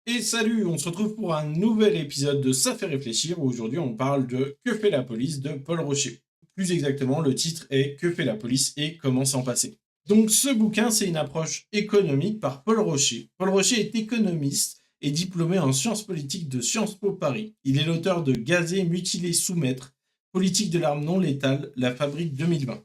Et salut, on se retrouve pour un nouvel épisode de Ça fait réfléchir, où aujourd'hui on parle de Que fait la police de Paul Rocher. Plus exactement, le titre est Que fait la police et comment s'en passer. Donc ce bouquin, c'est une approche économique par Paul Rocher. Paul Rocher est économiste et diplômé en sciences politiques de Sciences Po Paris. Il est l'auteur de Gazer, mutiler, soumettre, politique de l'arme non létale, la fabrique 2020.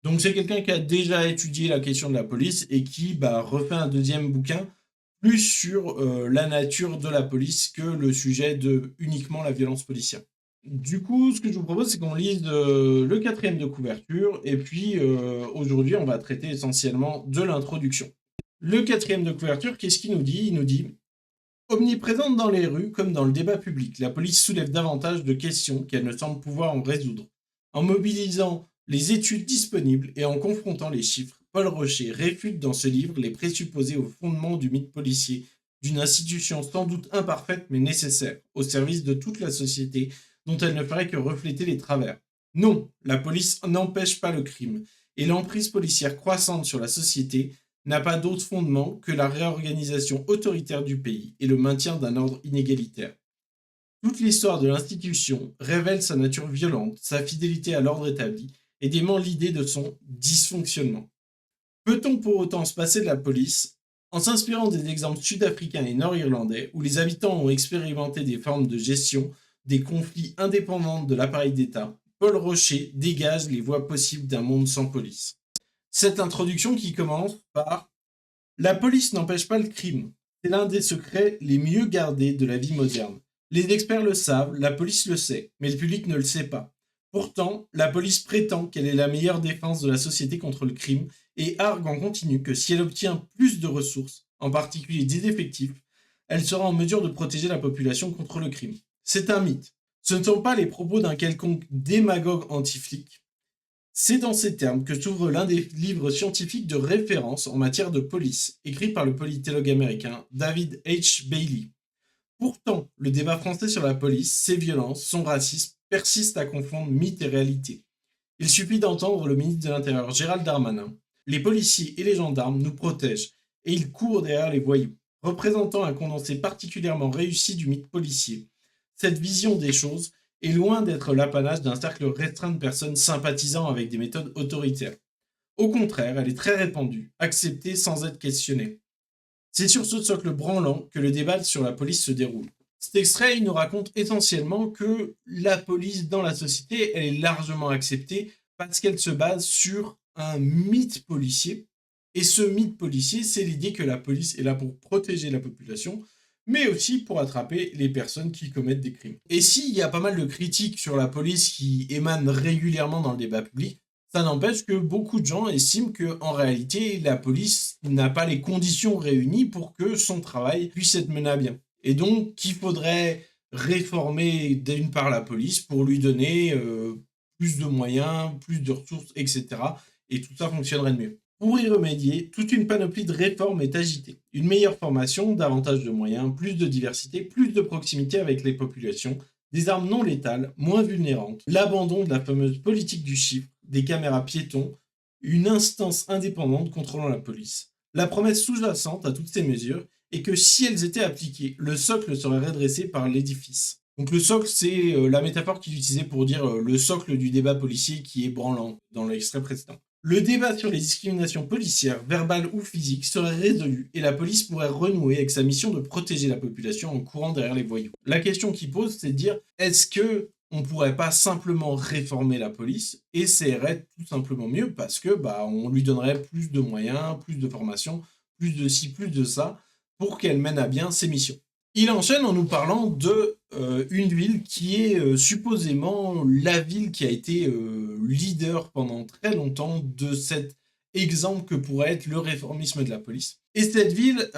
Donc c'est quelqu'un qui a déjà étudié la question de la police et qui refait un deuxième bouquin plus sur la nature de la police que le sujet de uniquement la violence policière. Du coup, ce que je vous propose, c'est qu'on lise le quatrième de couverture, et puis aujourd'hui, on va traiter essentiellement de l'introduction. Le quatrième de couverture, qu'est-ce qu'il nous dit? Il nous dit omniprésente dans les rues comme dans le débat public, la police soulève davantage de questions qu'elle ne semble pouvoir en résoudre. En mobilisant les études disponibles et en confrontant les chiffres, Paul Rocher réfute dans ce livre les présupposés au fondement du mythe policier, d'une institution sans doute imparfaite mais nécessaire, au service de toute la société, dont elle ne ferait que refléter les travers. Non, la police n'empêche pas le crime, et l'emprise policière croissante sur la société n'a pas d'autre fondement que la réorganisation autoritaire du pays et le maintien d'un ordre inégalitaire. Toute l'histoire de l'institution révèle sa nature violente, sa fidélité à l'ordre établi, et dément l'idée de son dysfonctionnement. Peut-on pour autant se passer de la police? En s'inspirant des exemples sud-africains et nord-irlandais, où les habitants ont expérimenté des formes de gestion des conflits indépendantes de l'appareil d'État, Paul Rocher dégage les voies possibles d'un monde sans police. Cette introduction qui commence par la police n'empêche pas le crime. C'est l'un des secrets les mieux gardés de la vie moderne. Les experts le savent, la police le sait, mais le public ne le sait pas. Pourtant, la police prétend qu'elle est la meilleure défense de la société contre le crime et argue en continu que si elle obtient plus de ressources, en particulier des effectifs, elle sera en mesure de protéger la population contre le crime. C'est un mythe. Ce ne sont pas les propos d'un quelconque démagogue anti-flic. C'est dans ces termes que s'ouvre l'un des livres scientifiques de référence en matière de police, écrit par le politologue américain David H. Bailey. Pourtant, le débat français sur la police, ses violences, son racisme, persiste à confondre mythe et réalité. Il suffit d'entendre le ministre de l'Intérieur Gérald Darmanin. Les policiers et les gendarmes nous protègent, et ils courent derrière les voyous, représentant un condensé particulièrement réussi du mythe policier. Cette vision des choses est loin d'être l'apanage d'un cercle restreint de personnes sympathisant avec des méthodes autoritaires. Au contraire, elle est très répandue, acceptée sans être questionnée. C'est sur ce socle branlant que le débat sur la police se déroule. Cet extrait, il nous raconte essentiellement que la police dans la société, elle est largement acceptée parce qu'elle se base sur un mythe policier. Et ce mythe policier, c'est l'idée que la police est là pour protéger la population, mais aussi pour attraper les personnes qui commettent des crimes. Et s'il y a pas mal de critiques sur la police qui émanent régulièrement dans le débat public, ça n'empêche que beaucoup de gens estiment qu'en réalité, la police n'a pas les conditions réunies pour que son travail puisse être mené à bien. Et donc, qu'il faudrait réformer d'une part la police pour lui donner plus de moyens, plus de ressources, etc. Et tout ça fonctionnerait de mieux. Pour y remédier, toute une panoplie de réformes est agitée. Une meilleure formation, davantage de moyens, plus de diversité, plus de proximité avec les populations, des armes non létales, moins vulnérantes, l'abandon de la fameuse politique du chiffre, des caméras piétons, une instance indépendante contrôlant la police. La promesse sous-jacente à toutes ces mesures est que si elles étaient appliquées, le socle serait redressé par l'édifice. Donc le socle, c'est la métaphore qu'il utilisait pour dire le socle du débat policier qui est branlant dans l'extrait précédent. Le débat sur les discriminations policières, verbales ou physiques, serait résolu et la police pourrait renouer avec sa mission de protéger la population en courant derrière les voyous. La question qui pose, c'est de dire, est-ce que on pourrait pas simplement réformer la police et ça irait tout simplement mieux parce que on lui donnerait plus de moyens, plus de formation, plus de ci, plus de ça pour qu'elle mène à bien ses missions. Il enchaîne en nous parlant de une ville qui est supposément la ville qui a été leader pendant très longtemps de cet exemple que pourrait être le réformisme de la police. Et cette ville,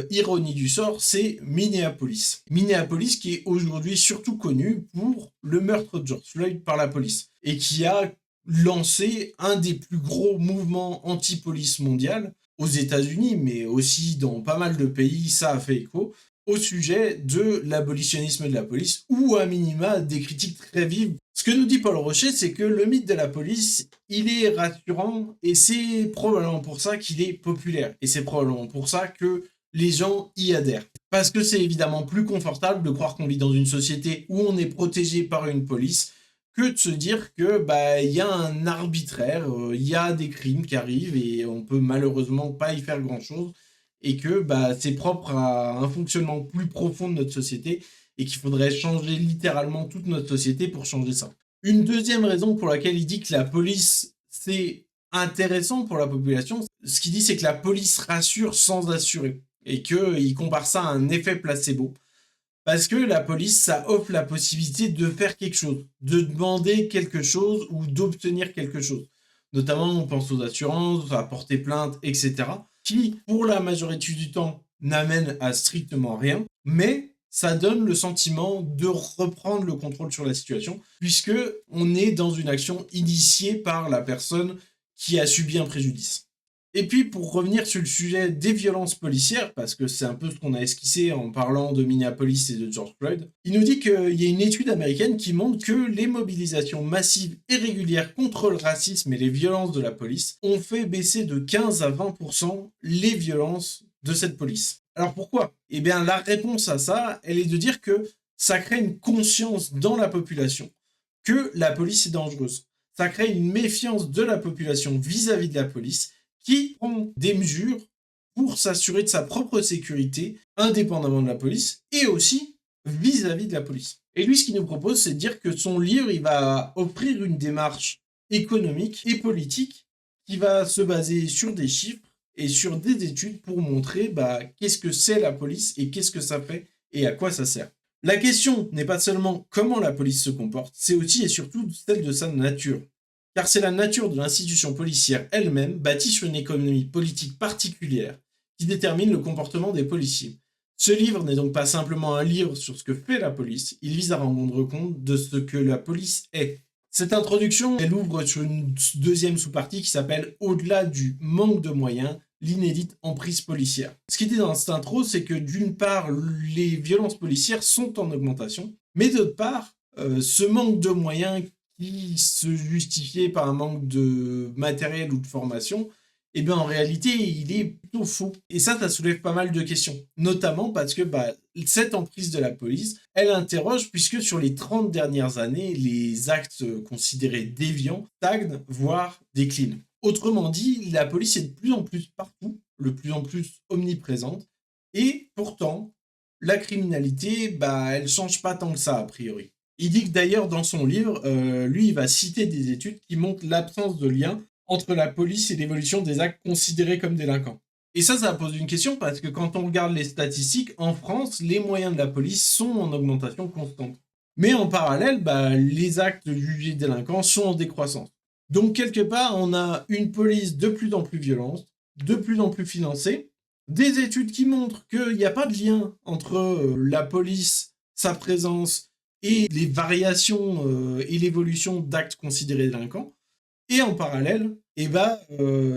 ironie du sort, c'est Minneapolis. Minneapolis qui est aujourd'hui surtout connue pour le meurtre de George Floyd par la police et qui a lancé un des plus gros mouvements anti-police mondial aux États-Unis, mais aussi dans pas mal de pays, ça a fait écho, au sujet de l'abolitionnisme de la police, ou à minima des critiques très vives. Ce que nous dit Paul Rocher, c'est que le mythe de la police, il est rassurant, et c'est probablement pour ça qu'il est populaire. Et c'est probablement pour ça que les gens y adhèrent. Parce que c'est évidemment plus confortable de croire qu'on vit dans une société où on est protégé par une police que de se dire que il y a un arbitraire, il y a des crimes qui arrivent et on peut malheureusement pas y faire grand-chose et que c'est propre à un fonctionnement plus profond de notre société et qu'il faudrait changer littéralement toute notre société pour changer ça. Une deuxième raison pour laquelle il dit que la police, c'est intéressant pour la population, ce qu'il dit, c'est que la police rassure sans assurer. Et qu'il compare ça à un effet placebo. Parce que la police, ça offre la possibilité de faire quelque chose, de demander quelque chose ou d'obtenir quelque chose. Notamment, on pense aux assurances, à porter plainte, etc. Qui, pour la majorité du temps, n'amènent à strictement rien. Mais ça donne le sentiment de reprendre le contrôle sur la situation, puisque on est dans une action initiée par la personne qui a subi un préjudice. Et puis, pour revenir sur le sujet des violences policières, parce que c'est un peu ce qu'on a esquissé en parlant de Minneapolis et de George Floyd, il nous dit qu'il y a une étude américaine qui montre que les mobilisations massives et régulières contre le racisme et les violences de la police ont fait baisser de 15 à 20% les violences de cette police. Alors pourquoi ? Eh bien, la réponse à ça, elle est de dire que ça crée une conscience dans la population que la police est dangereuse. Ça crée une méfiance de la population vis-à-vis de la police qui prend des mesures pour s'assurer de sa propre sécurité, indépendamment de la police, et aussi vis-à-vis de la police. Et lui, ce qu'il nous propose, c'est de dire que son livre, il va offrir une démarche économique et politique qui va se baser sur des chiffres et sur des études pour montrer qu'est-ce que c'est la police et qu'est-ce que ça fait et à quoi ça sert. La question n'est pas seulement comment la police se comporte, c'est aussi et surtout celle de sa nature. Car c'est la nature de l'institution policière elle-même, bâtie sur une économie politique particulière, qui détermine le comportement des policiers. Ce livre n'est donc pas simplement un livre sur ce que fait la police, il vise à rendre compte de ce que la police est. Cette introduction, elle ouvre sur une deuxième sous-partie qui s'appelle « Au-delà du manque de moyens, l'inédite emprise policière ». Ce qui est dit dans cette intro, c'est que d'une part, les violences policières sont en augmentation, mais d'autre part, ce manque de moyens qui se justifiait par un manque de matériel ou de formation, eh bien en réalité, il est plutôt faux. Et ça soulève pas mal de questions. Notamment parce que cette emprise de la police, elle interroge puisque sur les 30 dernières années, les actes considérés déviants stagnent, voire déclinent. Autrement dit, la police est de plus en plus partout, de plus en plus omniprésente, et pourtant, la criminalité, elle change pas tant que ça a priori. Il dit que d'ailleurs dans son livre, lui il va citer des études qui montrent l'absence de lien entre la police et l'évolution des actes considérés comme délinquants. Et ça pose une question parce que quand on regarde les statistiques, en France, les moyens de la police sont en augmentation constante. Mais en parallèle, les actes jugés délinquants sont en décroissance. Donc quelque part, on a une police de plus en plus violente, de plus en plus financée, des études qui montrent qu'il n'y a pas de lien entre la police, sa présence, et les variations et l'évolution d'actes considérés délinquants. Et en parallèle,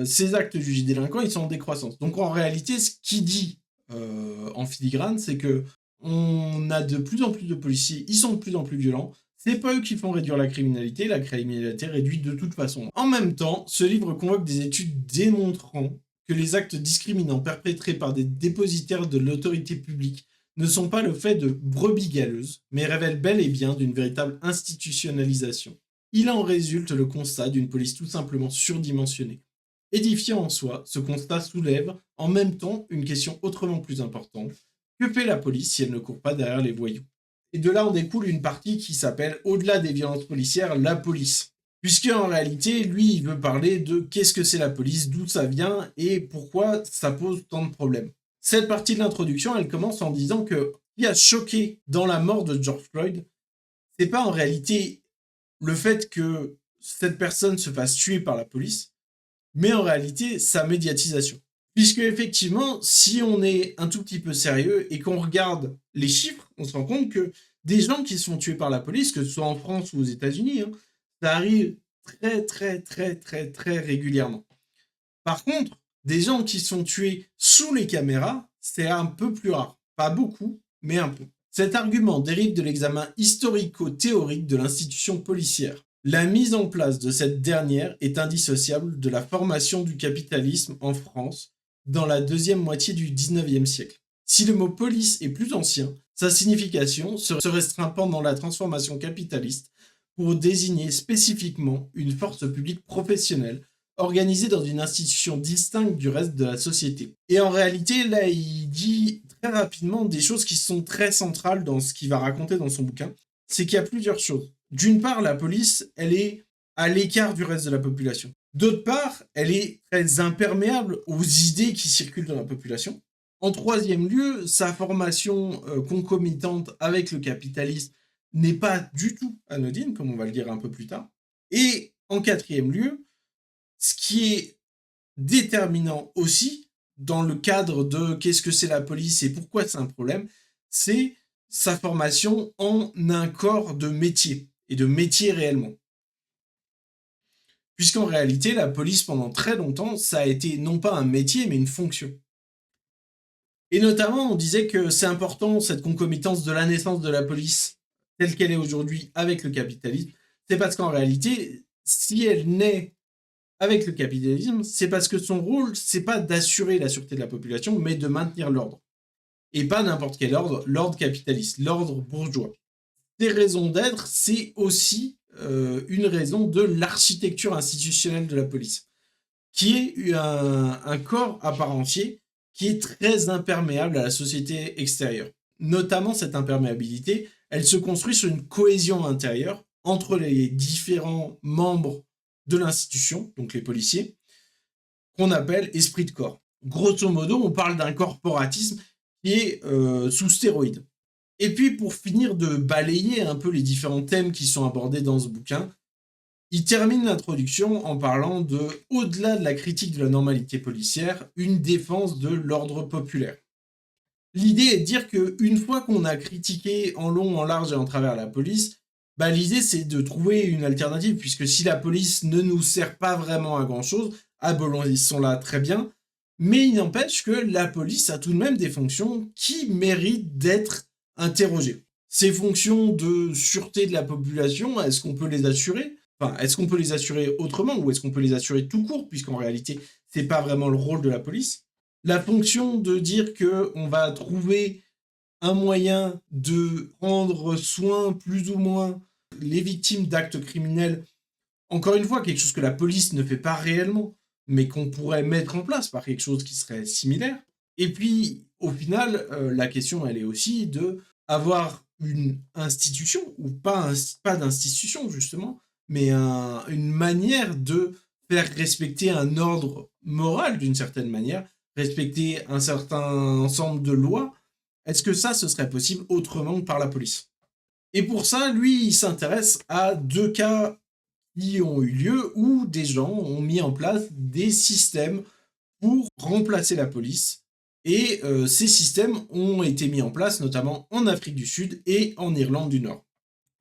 ces actes jugés délinquants, ils sont en décroissance. Donc en réalité, ce qu'il dit en filigrane, c'est que on a de plus en plus de policiers, ils sont de plus en plus violents. C'est pas eux qui font réduire la criminalité réduit de toute façon. En même temps, ce livre convoque des études démontrant que les actes discriminants perpétrés par des dépositaires de l'autorité publique ne sont pas le fait de brebis galeuses, mais révèlent bel et bien d'une véritable institutionnalisation. Il en résulte le constat d'une police tout simplement surdimensionnée. Édifiant en soi, ce constat soulève en même temps une question autrement plus importante. Que fait la police si elle ne court pas derrière les voyous ? Et de là en découle une partie qui s'appelle « Au-delà des violences policières, la police ». Puisque en réalité, lui, il veut parler de qu'est-ce que c'est la police, d'où ça vient et pourquoi ça pose tant de problèmes. Cette partie de l'introduction, elle commence en disant que ce qui a choqué dans la mort de George Floyd, c'est pas en réalité le fait que cette personne se fasse tuer par la police, mais en réalité sa médiatisation. Puisque effectivement, si on est un tout petit peu sérieux et qu'on regarde les chiffres, on se rend compte que des gens qui se font tuer par la police, que ce soit en France ou aux États-Unis, ça arrive très régulièrement. Par contre, des gens qui sont tués sous les caméras, c'est un peu plus rare. Pas beaucoup, mais un peu. Cet argument dérive de l'examen historico-théorique de l'institution policière. La mise en place de cette dernière est indissociable de la formation du capitalisme en France, dans la deuxième moitié du 19e siècle. Si le mot police est plus ancien, sa signification se restreint pendant la transformation capitaliste pour désigner spécifiquement une force publique professionnelle organisée dans une institution distincte du reste de la société. Et en réalité, là, il dit très rapidement des choses qui sont très centrales dans ce qu'il va raconter dans son bouquin. C'est qu'il y a plusieurs choses. D'une part, la police, elle est à l'écart du reste de la population. D'autre part, elle est très imperméable aux idées qui circulent dans la population. En troisième lieu, sa formation concomitante avec le capitalisme n'est pas du tout anodine, comme on va le dire un peu plus tard. Et en quatrième lieu, ce qui est déterminant aussi dans le cadre de qu'est-ce que c'est la police et pourquoi c'est un problème, c'est sa formation en un corps de métier, et de métier réellement. Puisqu'en réalité, la police, pendant très longtemps, ça a été non pas un métier, mais une fonction. Et notamment, on disait que c'est important, cette concomitance de la naissance de la police, telle qu'elle est aujourd'hui avec le capitalisme, c'est parce qu'en réalité, si elle naît avec le capitalisme, c'est parce que son rôle, c'est pas d'assurer la sûreté de la population, mais de maintenir l'ordre. Et pas n'importe quel ordre, l'ordre capitaliste, l'ordre bourgeois. Ces raisons d'être, c'est aussi une raison de l'architecture institutionnelle de la police, qui est un corps à part entier qui est très imperméable à la société extérieure. Notamment, cette imperméabilité, elle se construit sur une cohésion intérieure entre les différents membres de l'institution, donc les policiers, qu'on appelle esprit de corps. Grosso modo, on parle d'un corporatisme qui est sous stéroïdes. Et puis, pour finir de balayer un peu les différents thèmes qui sont abordés dans ce bouquin, il termine l'introduction en parlant de, au-delà de la critique de la normalité policière, une défense de l'ordre populaire. L'idée est de dire qu'une fois qu'on a critiqué en long, en large et en travers la police, l'idée c'est de trouver une alternative, puisque si la police ne nous sert pas vraiment à grand-chose, ils sont là très bien, mais il n'empêche que la police a tout de même des fonctions qui méritent d'être interrogées. Ces fonctions de sûreté de la population, est-ce qu'on peut les assurer ? Enfin, est-ce qu'on peut les assurer autrement ou est-ce qu'on peut les assurer tout court, puisqu'en réalité, c'est pas vraiment le rôle de la police. La fonction de dire qu'on va trouver un moyen de prendre soin plus ou moins les victimes d'actes criminels, encore une fois, quelque chose que la police ne fait pas réellement, mais qu'on pourrait mettre en place par quelque chose qui serait similaire. Et puis, au final, la question, elle est aussi de avoir une institution, ou pas d'institution, justement, mais une manière de faire respecter un ordre moral d'une certaine manière, respecter un certain ensemble de lois. Est-ce que ça, ce serait possible autrement que par la police? Et pour ça, lui, il s'intéresse à 2 cas qui ont eu lieu où des gens ont mis en place des systèmes pour remplacer la police. Et ces systèmes ont été mis en place notamment en Afrique du Sud et en Irlande du Nord.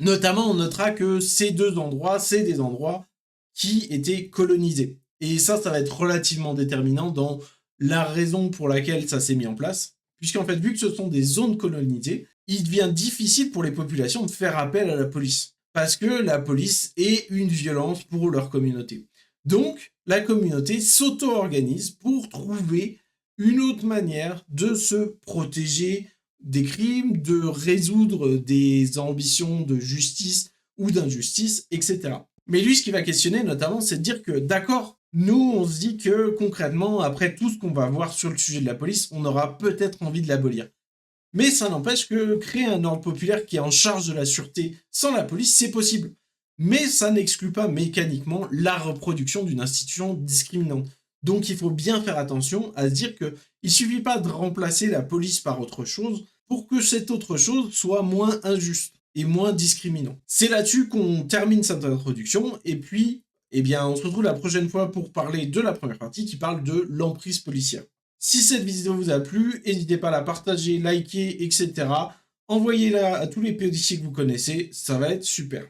Notamment, on notera que ces 2 endroits, c'est des endroits qui étaient colonisés. Et ça va être relativement déterminant dans la raison pour laquelle ça s'est mis en place. Puisqu'en fait, vu que ce sont des zones colonisées, il devient difficile pour les populations de faire appel à la police. Parce que la police est une violence pour leur communauté. Donc, la communauté s'auto-organise pour trouver une autre manière de se protéger des crimes, de résoudre des ambitions de justice ou d'injustice, etc. Mais lui, ce qu'il va questionner notamment, c'est de dire que, d'accord, nous, on se dit que concrètement, après tout ce qu'on va voir sur le sujet de la police, on aura peut-être envie de l'abolir. Mais ça n'empêche que créer un ordre populaire qui est en charge de la sûreté sans la police, c'est possible. Mais ça n'exclut pas mécaniquement la reproduction d'une institution discriminante. Donc il faut bien faire attention à se dire qu'il ne suffit pas de remplacer la police par autre chose pour que cette autre chose soit moins injuste et moins discriminant. C'est là-dessus qu'on termine cette introduction, et puis, on se retrouve la prochaine fois pour parler de la première partie qui parle de l'emprise policière. Si cette vidéo vous a plu, n'hésitez pas à la partager, liker, etc. Envoyez-la à tous les policiers que vous connaissez, ça va être super.